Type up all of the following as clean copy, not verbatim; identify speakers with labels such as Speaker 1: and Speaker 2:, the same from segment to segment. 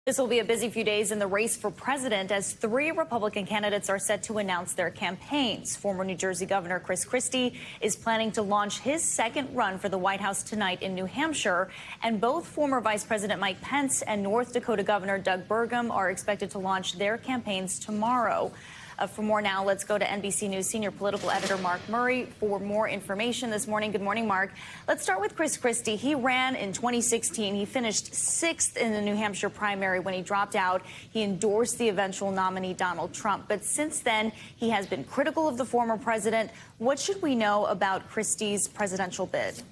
Speaker 1: This will be a busy few days in the race for president as 3 Republican candidates are set to announce their campaigns. Former New Jersey Governor Chris Christie is planning to launch his second run for the White House tonight in New Hampshire. And both former Vice President Mike Pence and North Dakota Governor Doug Burgum are expected to launch their campaigns tomorrow. For more now, let's go to NBC News senior political editor Mark Murray for more information this morning. Good morning, Mark. Let's start with Chris Christie. He ran in 2016. He finished 6th in the New Hampshire primary when he dropped out. He endorsed the eventual nominee, Donald Trump. But since then, he has been critical of the former president. What should we know about Christie's presidential bid?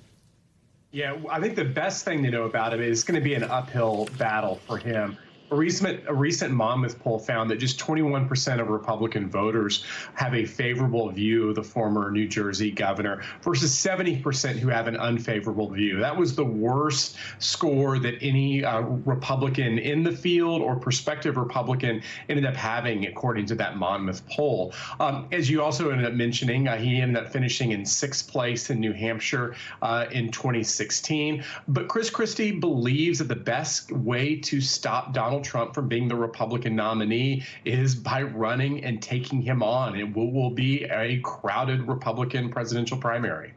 Speaker 2: Yeah, I think the best thing to know about him is it's going to be an uphill battle for him. A recent Monmouth poll found that just 21% of Republican voters have a favorable view of the former New Jersey governor versus 70% who have an unfavorable view. That was the worst score that any Republican in the field or prospective Republican ended up having, according to that Monmouth poll. As you also ended up mentioning, he ended up finishing in 6th place in New Hampshire in 2016. But Chris Christie believes that the best way to stop Donald Trump from being the Republican nominee is by running and taking him on. It will be a crowded Republican presidential primary.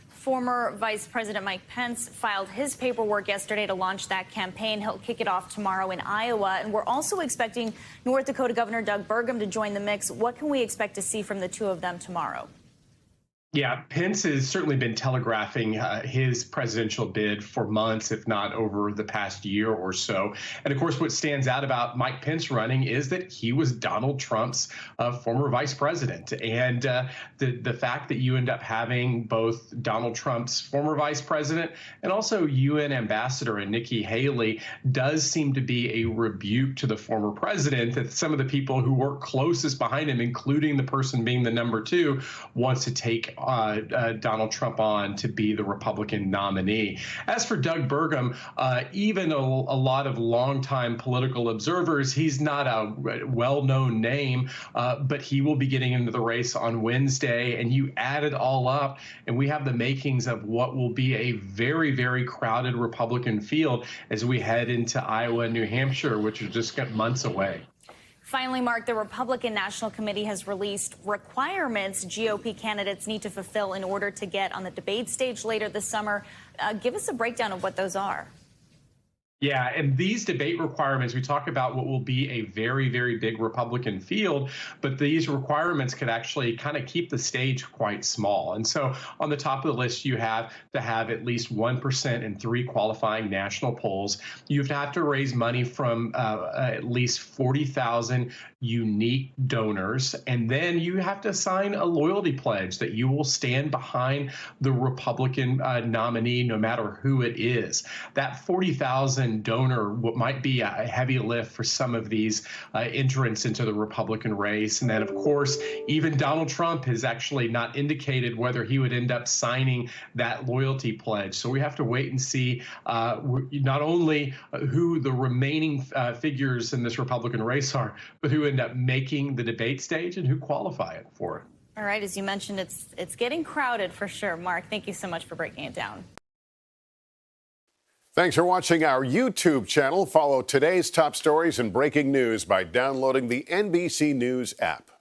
Speaker 1: Former Vice President Mike Pence filed his paperwork yesterday to launch that campaign. He'll kick it off tomorrow in Iowa. And we're also expecting North Dakota Governor Doug Burgum to join the mix. What can we expect to see from the two of them tomorrow?
Speaker 2: Yeah, Pence has certainly been telegraphing his presidential bid for months, if not over the past year or so. And of course, what stands out about Mike Pence running is that he was Donald Trump's former vice president. And the fact that you end up having both Donald Trump's former vice president and also UN ambassador Nikki Haley does seem to be a rebuke to the former president, that some of the people who work closest behind him, including the person being the number 2, wants to take Donald Trump on to be the Republican nominee. As for Doug Burgum, even a lot of longtime political observers, he's not a well-known name, but he will be getting into the race on Wednesday. And you add it all up, and we have the makings of what will be a very, very crowded Republican field as we head into Iowa and New Hampshire, which are just months away.
Speaker 1: Finally, Mark, the Republican National Committee has released requirements GOP candidates need to fulfill in order to get on the debate stage later this summer. Give us a breakdown of what those are.
Speaker 2: Yeah, and these debate requirements, we talk about what will be a very, very big Republican field, but these requirements could actually kind of keep the stage quite small. And so on the top of the list, you have to have at least 1% in 3 qualifying national polls. You have to raise money from at least 40,000 unique donors. And then you have to sign a loyalty pledge that you will stand behind the Republican nominee, no matter who it is. That 40,000 donor might be a heavy lift for some of these entrants into the Republican race. And then, of course, even Donald Trump has actually not indicated whether he would end up signing that loyalty pledge. So we have to wait and see not only who the remaining figures in this Republican race are, but who end up making the debate stage and who qualify it for it.
Speaker 1: All right. As you mentioned, it's getting crowded for sure. Mark, thank you so much for breaking it down.
Speaker 3: Thanks for watching our YouTube channel. Follow today's top stories and breaking news by downloading the NBC News app.